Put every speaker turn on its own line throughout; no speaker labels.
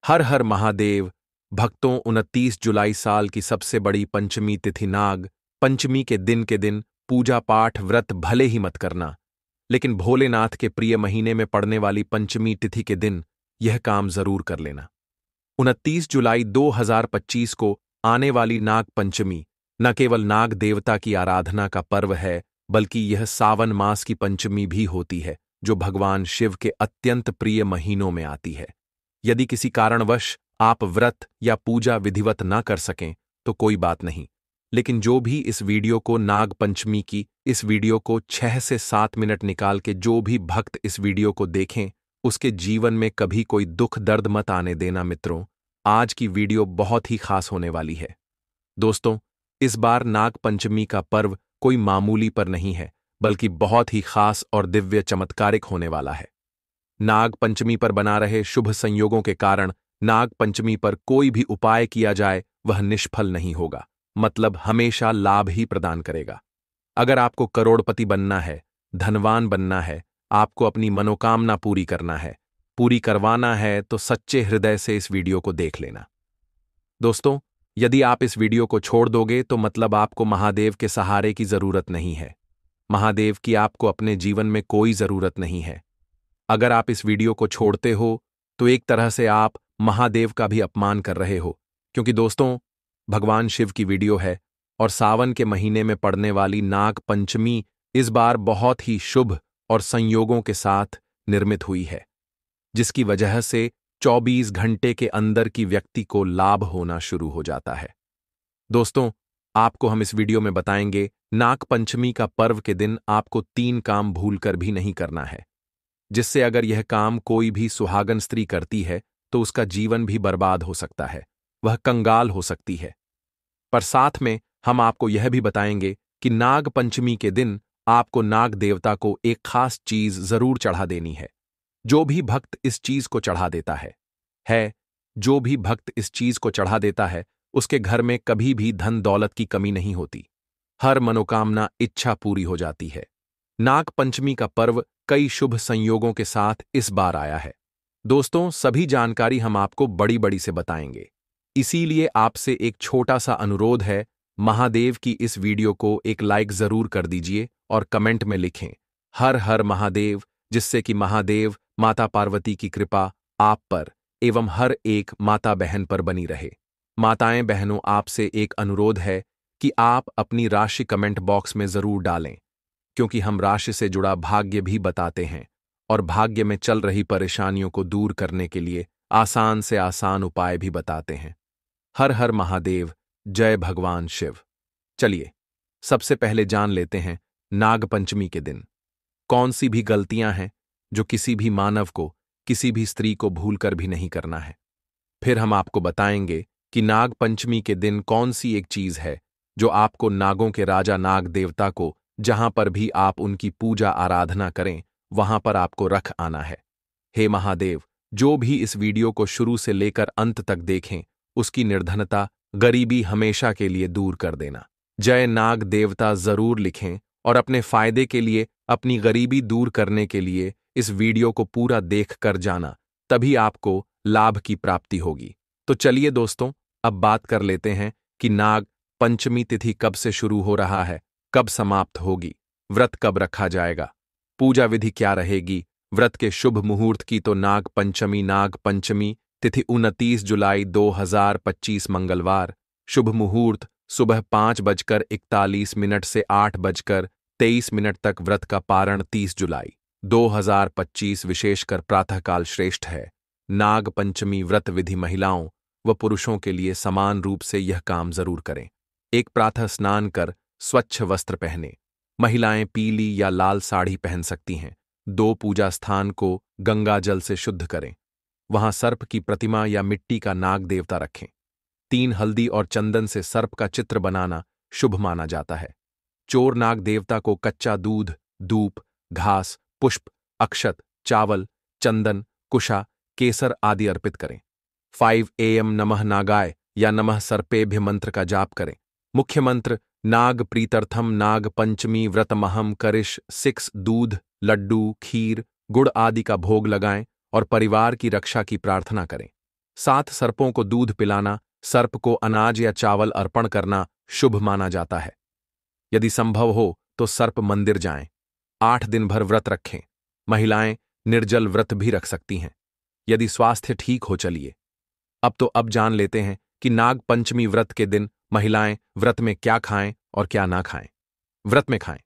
हर हर महादेव। भक्तों, 29 जुलाई साल की सबसे बड़ी पंचमी तिथि नाग पंचमी के दिन पूजा पाठ व्रत भले ही मत करना, लेकिन भोलेनाथ के प्रिय महीने में पड़ने वाली पंचमी तिथि के दिन यह काम जरूर कर लेना। 29 जुलाई 2025 को आने वाली नाग पंचमी न केवल नाग देवता की आराधना का पर्व है, बल्कि यह सावन मास की पंचमी भी होती है, जो भगवान शिव के अत्यंत प्रिय महीनों में आती है। यदि किसी कारणवश आप व्रत या पूजा विधिवत ना कर सकें तो कोई बात नहीं, लेकिन जो भी इस वीडियो को नाग पंचमी की इस वीडियो को 6 से 7 मिनट निकाल के जो भी भक्त इस वीडियो को देखें, उसके जीवन में कभी कोई दुख दर्द मत आने देना। मित्रों, आज की वीडियो बहुत ही खास होने वाली है। दोस्तों, इस बार नाग पंचमी का पर्व कोई मामूली पर नहीं है, बल्कि बहुत ही खास और दिव्य चमत्कारिक होने वाला है। नाग पंचमी पर बना रहे शुभ संयोगों के कारण नाग पंचमी पर कोई भी उपाय किया जाए वह निष्फल नहीं होगा, मतलब हमेशा लाभ ही प्रदान करेगा। अगर आपको करोड़पति बनना है, धनवान बनना है, आपको अपनी मनोकामना पूरी करना है, पूरी करवाना है, तो सच्चे हृदय से इस वीडियो को देख लेना। दोस्तों, यदि आप इस वीडियो को छोड़ दोगे तो मतलब आपको महादेव के सहारे की जरूरत नहीं है। महादेव की आपको अपने जीवन में कोई जरूरत नहीं है। अगर आप इस वीडियो को छोड़ते हो तो एक तरह से आप महादेव का भी अपमान कर रहे हो, क्योंकि दोस्तों, भगवान शिव की वीडियो है और सावन के महीने में पड़ने वाली नाग पंचमी इस बार बहुत ही शुभ और संयोगों के साथ निर्मित हुई है, जिसकी वजह से 24 घंटे के अंदर की व्यक्ति को लाभ होना शुरू हो जाता है। दोस्तों, आपको हम इस वीडियो में बताएंगे नाग पंचमी का पर्व के दिन आपको 3 काम भूलकर भी नहीं करना है, जिससे अगर यह काम कोई भी सुहागन स्त्री करती है तो उसका जीवन भी बर्बाद हो सकता है, वह कंगाल हो सकती है। पर साथ में हम आपको यह भी बताएंगे कि नाग पंचमी के दिन आपको नाग देवता को एक खास चीज जरूर चढ़ा देनी है। जो भी भक्त इस चीज को चढ़ा देता है, जो भी भक्त इस चीज को चढ़ा देता है, उसके घर में कभी भी धन दौलत की कमी नहीं होती, हर मनोकामना इच्छा पूरी हो जाती है। नाग पंचमी का पर्व कई शुभ संयोगों के साथ इस बार आया है। दोस्तों, सभी जानकारी हम आपको बड़ी बड़ी से बताएंगे, इसीलिए आपसे एक छोटा सा अनुरोध है, महादेव की इस वीडियो को एक लाइक जरूर कर दीजिए और कमेंट में लिखें हर हर महादेव, जिससे कि महादेव माता पार्वती की कृपा आप पर एवं हर एक माता बहन पर बनी रहे। माताएं बहनों, आपसे एक अनुरोध है कि आप अपनी राशि कमेंट बॉक्स में जरूर डालें, क्योंकि हम राशि से जुड़ा भाग्य भी बताते हैं और भाग्य में चल रही परेशानियों को दूर करने के लिए आसान से आसान उपाय भी बताते हैं। हर हर महादेव, जय भगवान शिव। चलिए सबसे पहले जान लेते हैं नाग पंचमी के दिन कौन सी भी गलतियां हैं जो किसी भी मानव को, किसी भी स्त्री को भूलकर भी नहीं करना है। फिर हम आपको बताएंगे कि नाग पंचमी के दिन कौन सी एक चीज है जो आपको नागों के राजा नाग देवता को जहां पर भी आप उनकी पूजा आराधना करें वहां पर आपको रख आना है। हे महादेव, जो भी इस वीडियो को शुरू से लेकर अंत तक देखें, उसकी निर्धनता, गरीबी हमेशा के लिए दूर कर देना। जय नाग देवता जरूर लिखें और अपने फायदे के लिए, अपनी गरीबी दूर करने के लिए इस वीडियो को पूरा देख कर जाना, तभी आपको लाभ की प्राप्ति होगी। तो चलिए दोस्तों, अब बात कर लेते हैं कि नाग पंचमी तिथि कब से शुरू हो रहा है, कब समाप्त होगी, व्रत कब रखा जाएगा, पूजा विधि क्या रहेगी, व्रत के शुभ मुहूर्त की। तो नाग पंचमी तिथि 29 जुलाई 2025 मंगलवार, शुभ मुहूर्त सुबह 5:41 से 8:23 तक। व्रत का पारण 30 जुलाई 2025 विशेषकर प्रातःकाल श्रेष्ठ है। नाग पंचमी व्रत विधि महिलाओं व पुरुषों के लिए समान रूप से यह काम जरूर करें। एक, प्रातः स्नान कर स्वच्छ वस्त्र पहने, महिलाएं पीली या लाल साड़ी पहन सकती हैं। 2, पूजा स्थान को गंगा जल से शुद्ध करें, वहां सर्प की प्रतिमा या मिट्टी का नाग देवता रखें। 3, हल्दी और चंदन से सर्प का चित्र बनाना शुभ माना जाता है। चोर नाग देवता को कच्चा दूध, धूप, घास, पुष्प, अक्षत, चावल, चंदन, कुशा, केसर आदि अर्पित करें। 5 AM नमः नागाय या नमः सर्पेभ्य मंत्र का जाप करें। मुख्य मंत्र नाग प्रीतर्थम नाग पंचमी व्रतमहम करिश। 6, दूध, लड्डू, खीर, गुड़ आदि का भोग लगाएं और परिवार की रक्षा की प्रार्थना करें। 7 सर्पों को दूध पिलाना, सर्प को अनाज या चावल अर्पण करना शुभ माना जाता है। यदि संभव हो तो सर्प मंदिर जाएं। 8 दिन भर व्रत रखें। महिलाएं निर्जल व्रत भी रख सकती हैं यदि स्वास्थ्य ठीक हो। चलिए अब जान लेते हैं कि नाग पंचमी व्रत के दिन महिलाएं व्रत में क्या खाएं और क्या ना खाएं। व्रत में खाएं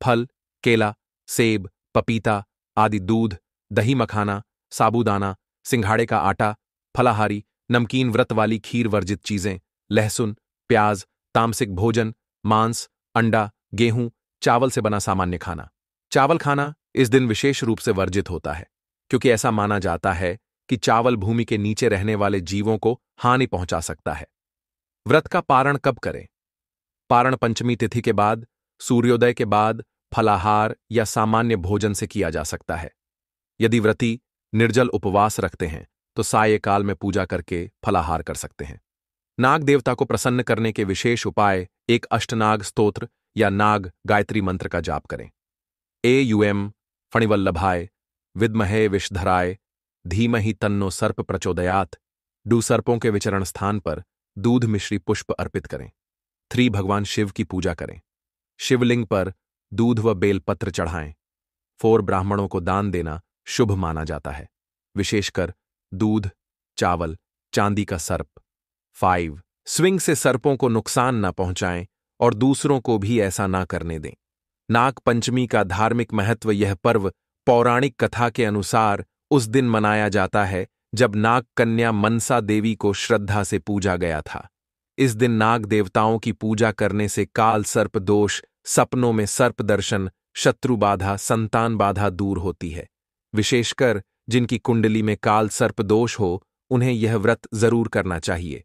फल, केला, सेब, पपीता आदि, दूध, दही मखाना, साबूदाना, सिंघाड़े का आटा, फलाहारी, नमकीन, व्रत वाली खीर, वर्जित चीजें, लहसुन, प्याज, तामसिक भोजन, मांस, अंडा, गेहूं, चावल से बना सामान्य खाना। चावल खाना इस दिन विशेष रूप से वर्जित होता है क्योंकि ऐसा माना जाता है कि चावल भूमि के नीचे रहने वाले जीवों को हानि पहुंचा सकता है। व्रत का पारण कब करें? पारण पंचमी तिथि के बाद, सूर्योदय के बाद, फलाहार या सामान्य भोजन से किया जा सकता है। यदि व्रती निर्जल उपवास रखते हैं तो सायंकाल में पूजा करके फलाहार कर सकते हैं। नाग देवता को प्रसन्न करने के विशेष उपाय: एक अष्टनाग स्तोत्र या नाग गायत्री मंत्र का जाप करें। एयूएम फणिवल्लभाय विद्महे विषधराय धीमहि तन्नो सर्प प्रचोदयात। डू सर्पों के विचरण स्थान पर दूध मिश्री पुष्प अर्पित करें। 3 भगवान शिव की पूजा करें। शिवलिंग पर दूध व बेलपत्र चढ़ाएं। 4 ब्राह्मणों को दान देना शुभ माना जाता है, विशेषकर दूध, चावल, चांदी का सर्प। 5 स्विंग से सर्पों को नुकसान न पहुंचाएं और दूसरों को भी ऐसा ना करने दें। नाग पंचमी का धार्मिक महत्व: यह पर्व पौराणिक कथा के अनुसार उस दिन मनाया जाता है जब नाग कन्या मनसा देवी को श्रद्धा से पूजा गया था। इस दिन नाग देवताओं की पूजा करने से काल सर्प दोष, सपनों में सर्प दर्शन, शत्रु बाधा, संतान बाधा दूर होती है। विशेषकर जिनकी कुंडली में काल सर्प दोष हो उन्हें यह व्रत जरूर करना चाहिए।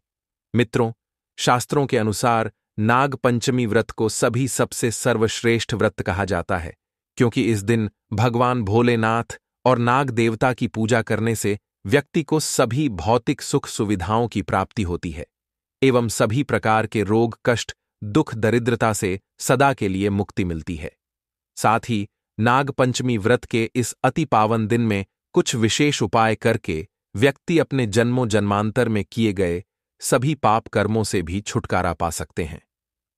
मित्रों, शास्त्रों के अनुसार नाग पंचमी व्रत को सभी सबसे सर्वश्रेष्ठ व्रत कहा जाता है क्योंकि इस दिन भगवान भोलेनाथ और नाग देवता की पूजा करने से व्यक्ति को सभी भौतिक सुख सुविधाओं की प्राप्ति होती है एवं सभी प्रकार के रोग, कष्ट, दुख, दरिद्रता से सदा के लिए मुक्ति मिलती है। साथ ही नाग पंचमी व्रत के इस अति पावन दिन में कुछ विशेष उपाय करके व्यक्ति अपने जन्मों जन्मांतर में किए गए सभी पाप कर्मों से भी छुटकारा पा सकते हैं।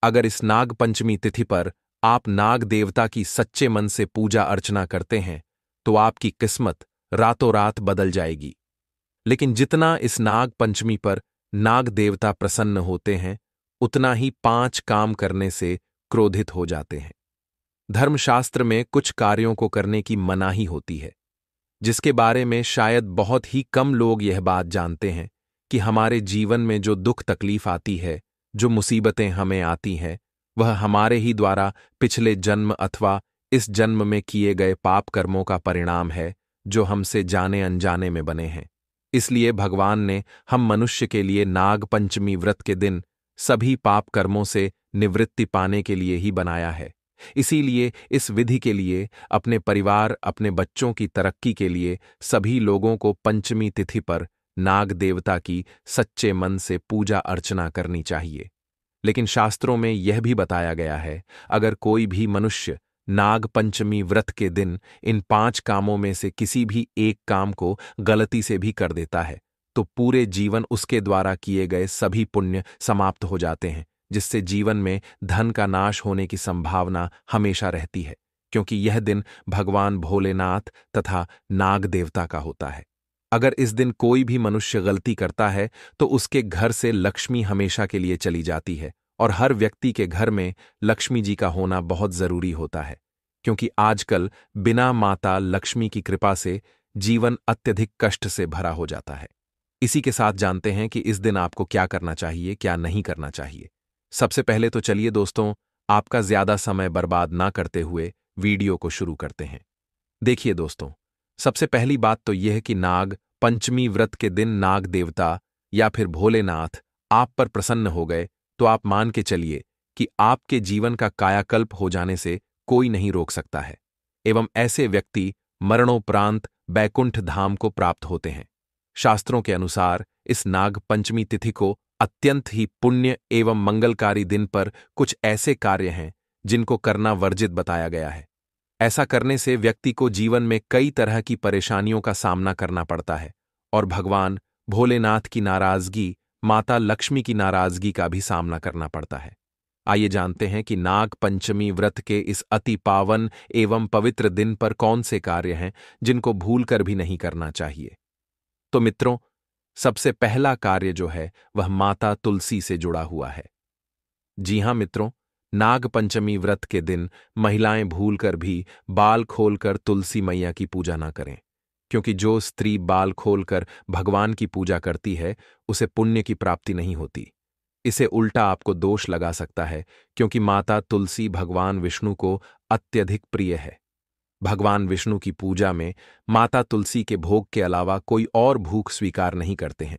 अगर इस नाग पंचमी तिथि पर आप नाग देवता की सच्चे मन से पूजा अर्चना करते हैं तो आपकी किस्मत रातों रात बदल जाएगी। लेकिन जितना इस नाग पंचमी पर नाग देवता प्रसन्न होते हैं उतना ही 5 काम करने से क्रोधित हो जाते हैं। धर्मशास्त्र में कुछ कार्यों को करने की मनाही होती है जिसके बारे में शायद बहुत ही कम लोग यह बात जानते हैं कि हमारे जीवन में जो दुख तकलीफ आती है, जो मुसीबतें हमें आती हैं, वह हमारे ही द्वारा पिछले जन्म अथवा इस जन्म में किए गए पाप कर्मों का परिणाम है जो हमसे जाने अनजाने में बने हैं। इसलिए भगवान ने हम मनुष्य के लिए नाग पंचमी व्रत के दिन सभी पाप कर्मों से निवृत्ति पाने के लिए ही बनाया है। इसीलिए इस विधि के लिए अपने परिवार, अपने बच्चों की तरक्की के लिए सभी लोगों को पंचमी तिथि पर नाग देवता की सच्चे मन से पूजा अर्चना करनी चाहिए। लेकिन शास्त्रों में यह भी बताया गया है, अगर कोई भी मनुष्य नाग पंचमी व्रत के दिन इन 5 कामों में से किसी भी एक काम को गलती से भी कर देता है तो पूरे जीवन उसके द्वारा किए गए सभी पुण्य समाप्त हो जाते हैं, जिससे जीवन में धन का नाश होने की संभावना हमेशा रहती है, क्योंकि यह दिन भगवान भोलेनाथ तथा नाग देवता का होता है। अगर इस दिन कोई भी मनुष्य गलती करता है तो उसके घर से लक्ष्मी हमेशा के लिए चली जाती है और हर व्यक्ति के घर में लक्ष्मी जी का होना बहुत जरूरी होता है, क्योंकि आजकल बिना माता लक्ष्मी की कृपा से जीवन अत्यधिक कष्ट से भरा हो जाता है। इसी के साथ जानते हैं कि इस दिन आपको क्या करना चाहिए, क्या नहीं करना चाहिए। सबसे पहले तो चलिए दोस्तों, आपका ज्यादा समय बर्बाद ना करते हुए वीडियो को शुरू करते हैं। देखिए दोस्तों, सबसे पहली बात तो यह कि नाग पंचमी व्रत के दिन नाग देवता या फिर भोलेनाथ आप पर प्रसन्न हो गए तो आप मान के चलिए कि आपके जीवन का कायाकल्प हो जाने से कोई नहीं रोक सकता है एवं ऐसे व्यक्ति मरणोपरांत बैकुंठ धाम को प्राप्त होते हैं। शास्त्रों के अनुसार इस नाग पंचमी तिथि को अत्यंत ही पुण्य एवं मंगलकारी दिन पर कुछ ऐसे कार्य हैं जिनको करना वर्जित बताया गया है। ऐसा करने से व्यक्ति को जीवन में कई तरह की परेशानियों का सामना करना पड़ता है और भगवान भोलेनाथ की नाराजगी, माता लक्ष्मी की नाराजगी का भी सामना करना पड़ता है। आइए जानते हैं कि नाग पंचमी व्रत के इस अति पावन एवं पवित्र दिन पर कौन से कार्य हैं जिनको भूलकर भी नहीं करना चाहिए। तो मित्रों, सबसे पहला कार्य जो है वह माता तुलसी से जुड़ा हुआ है। जी हां मित्रों, नाग पंचमी व्रत के दिन महिलाएं भूलकर भी बाल खोलकर तुलसी मैया की पूजा ना करें, क्योंकि जो स्त्री बाल खोलकर भगवान की पूजा करती है उसे पुण्य की प्राप्ति नहीं होती। इसे उल्टा आपको दोष लगा सकता है, क्योंकि माता तुलसी भगवान विष्णु को अत्यधिक प्रिय है। भगवान विष्णु की पूजा में माता तुलसी के भोग के अलावा कोई और भूख स्वीकार नहीं करते हैं।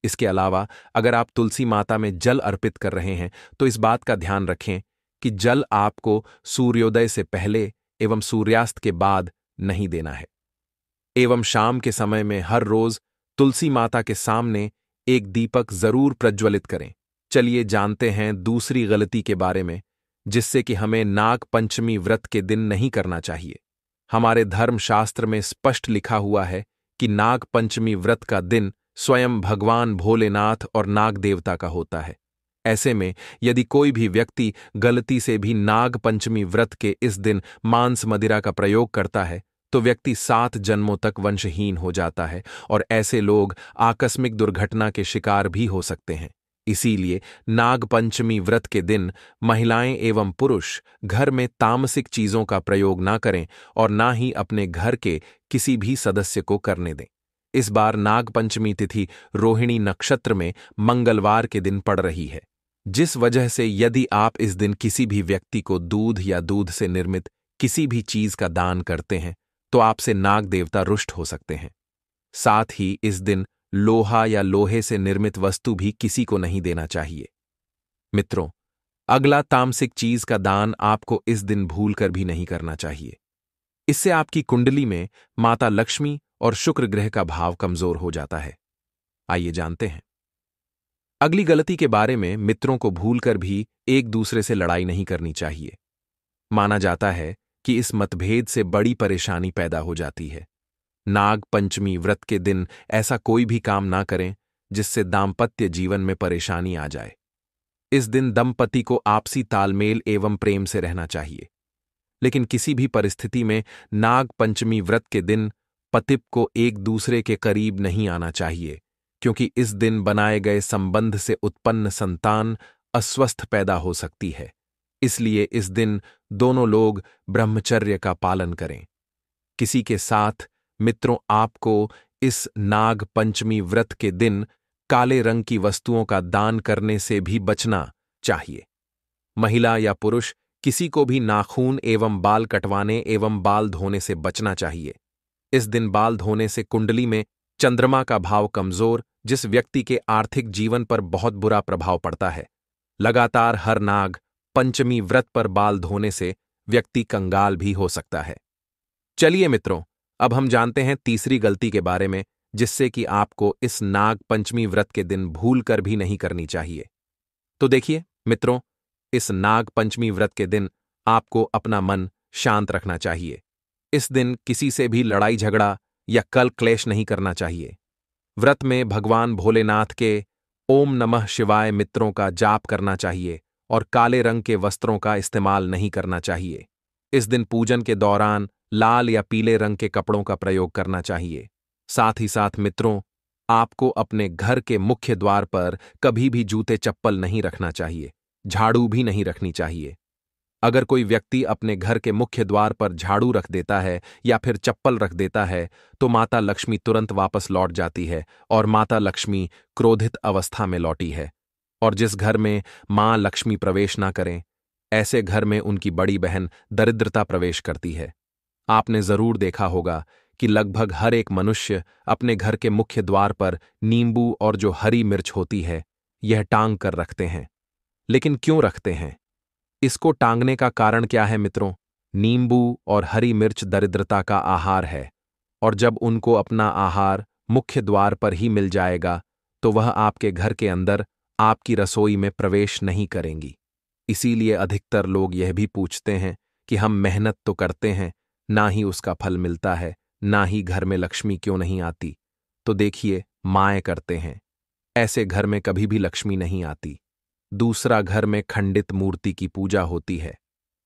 इसके अलावा अगर आप तुलसी माता में जल अर्पित कर रहे हैं तो इस बात का ध्यान रखें कि जल आपको सूर्योदय से पहले एवं सूर्यास्त के बाद नहीं देना है। एवं शाम के समय में हर रोज तुलसी माता के सामने एक दीपक जरूर प्रज्वलित करें। चलिए जानते हैं दूसरी गलती के बारे में, जिससे कि हमें नाग पंचमी व्रत के दिन नहीं करना चाहिए। हमारे धर्मशास्त्र में स्पष्ट लिखा हुआ है कि नाग पंचमी व्रत का दिन स्वयं भगवान भोलेनाथ और नाग देवता का होता है। ऐसे में यदि कोई भी व्यक्ति गलती से भी नाग पंचमी व्रत के इस दिन मांस मदिरा का प्रयोग करता है तो व्यक्ति 7 जन्मों तक वंशहीन हो जाता है और ऐसे लोग आकस्मिक दुर्घटना के शिकार भी हो सकते हैं। इसीलिए नाग पंचमी व्रत के दिन महिलाएं एवं पुरुष घर में तामसिक चीजों का प्रयोग ना करें और ना ही अपने घर के किसी भी सदस्य को करने दें। इस बार नाग पंचमी तिथि रोहिणी नक्षत्र में मंगलवार के दिन पड़ रही है, जिस वजह से यदि आप इस दिन किसी भी व्यक्ति को दूध या दूध से निर्मित किसी भी चीज का दान करते हैं तो आपसे नाग देवता रुष्ट हो सकते हैं। साथ ही इस दिन लोहा या लोहे से निर्मित वस्तु भी किसी को नहीं देना चाहिए। मित्रों, अगला तामसिक चीज का दान आपको इस दिन भूलकर भी नहीं करना चाहिए। इससे आपकी कुंडली में माता लक्ष्मी और शुक्र ग्रह का भाव कमजोर हो जाता है। आइए जानते हैं अगली गलती के बारे में। मित्रों को भूलकर भी एक दूसरे से लड़ाई नहीं करनी चाहिए। माना जाता है कि इस मतभेद से बड़ी परेशानी पैदा हो जाती है। नाग पंचमी व्रत के दिन ऐसा कोई भी काम ना करें जिससे दाम्पत्य जीवन में परेशानी आ जाए। इस दिन दंपति को आपसी तालमेल एवं प्रेम से रहना चाहिए, लेकिन किसी भी परिस्थिति में नाग पंचमी व्रत के दिन पति को एक दूसरे के करीब नहीं आना चाहिए, क्योंकि इस दिन बनाए गए संबंध से उत्पन्न संतान अस्वस्थ पैदा हो सकती है। इसलिए इस दिन दोनों लोग ब्रह्मचर्य का पालन करें। किसी के साथ मित्रों, आपको इस नाग पंचमी व्रत के दिन काले रंग की वस्तुओं का दान करने से भी बचना चाहिए। महिला या पुरुष किसी को भी नाखून एवं बाल कटवाने एवं बाल धोने से बचना चाहिए। इस दिन बाल धोने से कुंडली में चंद्रमा का भाव कमजोर, जिस व्यक्ति के आर्थिक जीवन पर बहुत बुरा प्रभाव पड़ता है। लगातार हर नाग पंचमी व्रत पर बाल धोने से व्यक्ति कंगाल भी हो सकता है। चलिए मित्रों, अब हम जानते हैं तीसरी गलती के बारे में, जिससे कि आपको इस नाग पंचमी व्रत के दिन भूल कर भी नहीं करनी चाहिए। तो देखिए मित्रों, इस नाग पंचमी व्रत के दिन आपको अपना मन शांत रखना चाहिए। इस दिन किसी से भी लड़ाई झगड़ा या कल क्लेश नहीं करना चाहिए। व्रत में भगवान भोलेनाथ के ओम नमः शिवाय मित्रों का जाप करना चाहिए और काले रंग के वस्त्रों का इस्तेमाल नहीं करना चाहिए। इस दिन पूजन के दौरान लाल या पीले रंग के कपड़ों का प्रयोग करना चाहिए। साथ ही साथ मित्रों, आपको अपने घर के मुख्य द्वार पर कभी भी जूते चप्पल नहीं रखना चाहिए, झाड़ू भी नहीं रखनी चाहिए। अगर कोई व्यक्ति अपने घर के मुख्य द्वार पर झाड़ू रख देता है या फिर चप्पल रख देता है तो माता लक्ष्मी तुरंत वापस लौट जाती है और माता लक्ष्मी क्रोधित अवस्था में लौटी है। और जिस घर में मां लक्ष्मी प्रवेश ना करें, ऐसे घर में उनकी बड़ी बहन दरिद्रता प्रवेश करती है। आपने जरूर देखा होगा कि लगभग हर एक मनुष्य अपने घर के मुख्य द्वार पर नींबू और जो हरी मिर्च होती है यह टांग कर रखते हैं। लेकिन क्यों रखते हैं? इसको टांगने का कारण क्या है मित्रों? नींबू और हरी मिर्च दरिद्रता का आहार है, और जब उनको अपना आहार मुख्य द्वार पर ही मिल जाएगा तो वह आपके घर के अंदर आपकी रसोई में प्रवेश नहीं करेंगी। इसीलिए अधिकतर लोग यह भी पूछते हैं कि हम मेहनत तो करते हैं, ना ही उसका फल मिलता है, ना ही घर में लक्ष्मी क्यों नहीं आती। तो देखिए, माएँ करते हैं। ऐसे घर में कभी भी लक्ष्मी नहीं आती। दूसरा, घर में खंडित मूर्ति की पूजा होती है।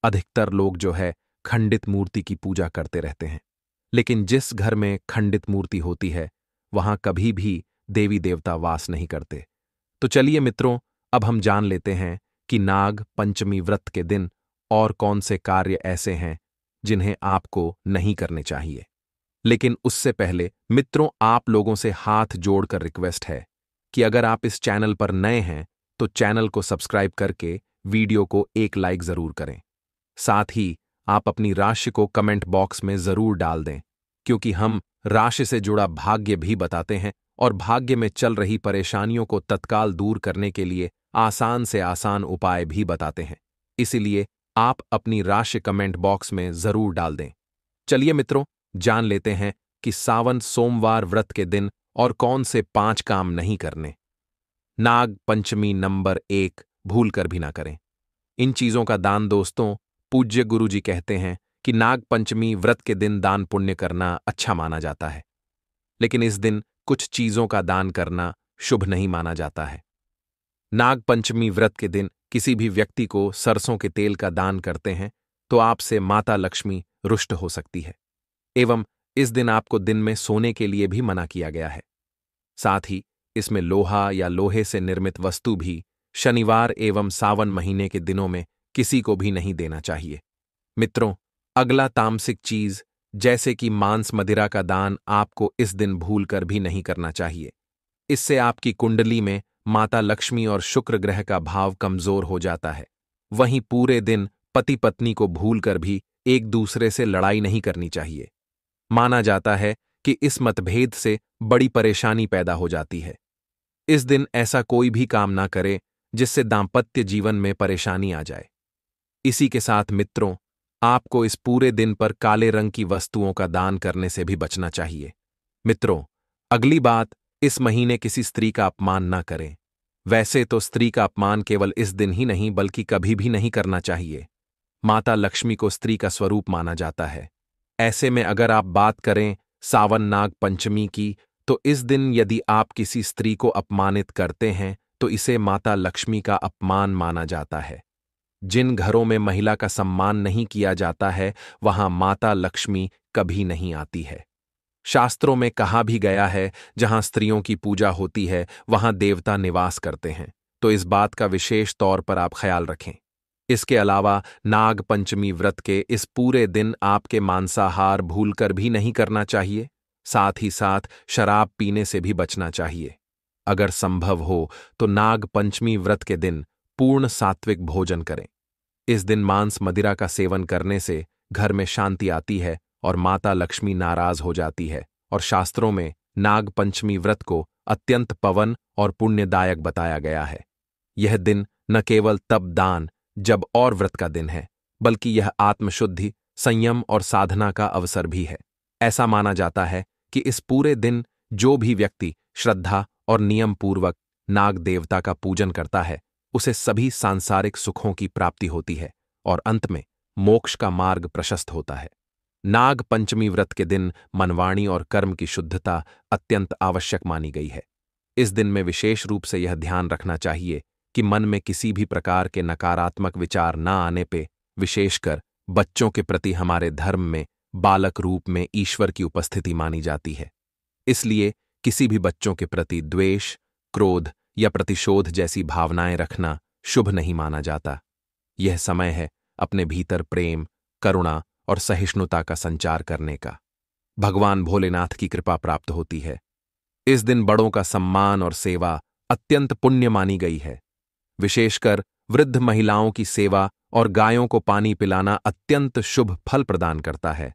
अधिकतर लोग जो है खंडित मूर्ति की पूजा करते रहते हैं, लेकिन जिस घर में खंडित मूर्ति होती है वहां कभी भी देवी देवता वास नहीं करते। तो चलिए मित्रों, अब हम जान लेते हैं कि नाग पंचमी व्रत के दिन और कौन से कार्य ऐसे हैं जिन्हें आपको नहीं करने चाहिए। लेकिन उससे पहले मित्रों, आप लोगों से हाथ जोड़कर रिक्वेस्ट है कि अगर आप इस चैनल पर नए हैं तो चैनल को सब्सक्राइब करके वीडियो को एक लाइक जरूर करें। साथ ही आप अपनी राशि को कमेंट बॉक्स में जरूर डाल दें, क्योंकि हम राशि से जुड़ा भाग्य भी बताते हैं और भाग्य में चल रही परेशानियों को तत्काल दूर करने के लिए आसान से आसान उपाय भी बताते हैं। इसीलिए आप अपनी राशि कमेंट बॉक्स में जरूर डाल दें। चलिए मित्रों, जान लेते हैं कि सावन सोमवार व्रत के दिन और कौन से 5 काम नहीं करने। नाग पंचमी नंबर 1, भूल कर भी ना करें। इन चीजों का दान दोस्तों, पूज्य गुरु जी कहते हैं कि नाग पंचमी व्रत के दिन दान पुण्य करना अच्छा माना जाता है, लेकिन इस दिन कुछ चीजों का दान करना शुभ नहीं माना जाता है। नाग पंचमी व्रत के दिन किसी भी व्यक्ति को सरसों के तेल का दान करते हैं तो आपसे माता लक्ष्मी रुष्ट हो सकती है, एवं इस दिन आपको दिन में सोने के लिए भी मना किया गया है। साथ ही इसमें लोहा या लोहे से निर्मित वस्तु भी शनिवार एवं सावन महीने के दिनों में किसी को भी नहीं देना चाहिए। मित्रों, अगला तामसिक चीज जैसे कि मांस मदिरा का दान आपको इस दिन भूल कर भी नहीं करना चाहिए। इससे आपकी कुंडली में माता लक्ष्मी और शुक्र ग्रह का भाव कमजोर हो जाता है। वहीं पूरे दिन पति पत्नी को भूल कर भी एक दूसरे से लड़ाई नहीं करनी चाहिए। माना जाता है कि इस मतभेद से बड़ी परेशानी पैदा हो जाती है। इस दिन ऐसा कोई भी काम ना करें जिससे दांपत्य जीवन में परेशानी आ जाए। इसी के साथ मित्रों, आपको इस पूरे दिन पर काले रंग की वस्तुओं का दान करने से भी बचना चाहिए। मित्रों, अगली बात, इस महीने किसी स्त्री का अपमान ना करें। वैसे तो स्त्री का अपमान केवल इस दिन ही नहीं बल्कि कभी भी नहीं करना चाहिए। माता लक्ष्मी को स्त्री का स्वरूप माना जाता है। ऐसे में अगर आप बात करें सावन नाग पंचमी की, तो इस दिन यदि आप किसी स्त्री को अपमानित करते हैं तो इसे माता लक्ष्मी का अपमान माना जाता है। जिन घरों में महिला का सम्मान नहीं किया जाता है वहां माता लक्ष्मी कभी नहीं आती है। शास्त्रों में कहा भी गया है, जहां स्त्रियों की पूजा होती है वहां देवता निवास करते हैं, तो इस बात का विशेष तौर पर आप ख्याल रखें। इसके अलावा नाग पंचमी व्रत के इस पूरे दिन आपके मांसाहार भूलकर भी नहीं करना चाहिए। साथ ही साथ शराब पीने से भी बचना चाहिए। अगर संभव हो तो नाग पंचमी व्रत के दिन पूर्ण सात्विक भोजन करें। इस दिन मांस मदिरा का सेवन करने से घर में शांति आती है और माता लक्ष्मी नाराज हो जाती है, और शास्त्रों में नाग पंचमी व्रत को अत्यंत पवन और पुण्यदायक बताया गया है। यह दिन न केवल तप दान जब और व्रत का दिन है, बल्कि यह आत्मशुद्धि, संयम और साधना का अवसर भी है। ऐसा माना जाता है कि इस पूरे दिन जो भी व्यक्ति श्रद्धा और नियम पूर्वक नाग देवता का पूजन करता है उसे सभी सांसारिक सुखों की प्राप्ति होती है और अंत में मोक्ष का मार्ग प्रशस्त होता है। नाग पंचमी व्रत के दिन मनवाणी और कर्म की शुद्धता अत्यंत आवश्यक मानी गई है। इस दिन में विशेष रूप से यह ध्यान रखना चाहिए कि मन में किसी भी प्रकार के नकारात्मक विचार न आने पे, विशेषकर बच्चों के प्रति हमारे धर्म में बालक रूप में ईश्वर की उपस्थिति मानी जाती है। इसलिए किसी भी बच्चों के प्रति द्वेष, क्रोध या प्रतिशोध जैसी भावनाएं रखना शुभ नहीं माना जाता। यह समय है अपने भीतर प्रेम, करुणा और सहिष्णुता का संचार करने का। भगवान भोलेनाथ की कृपा प्राप्त होती है। इस दिन बड़ों का सम्मान और सेवा अत्यंत पुण्य मानी गई है। विशेषकर वृद्ध महिलाओं की सेवा और गायों को पानी पिलाना अत्यंत शुभ फल प्रदान करता है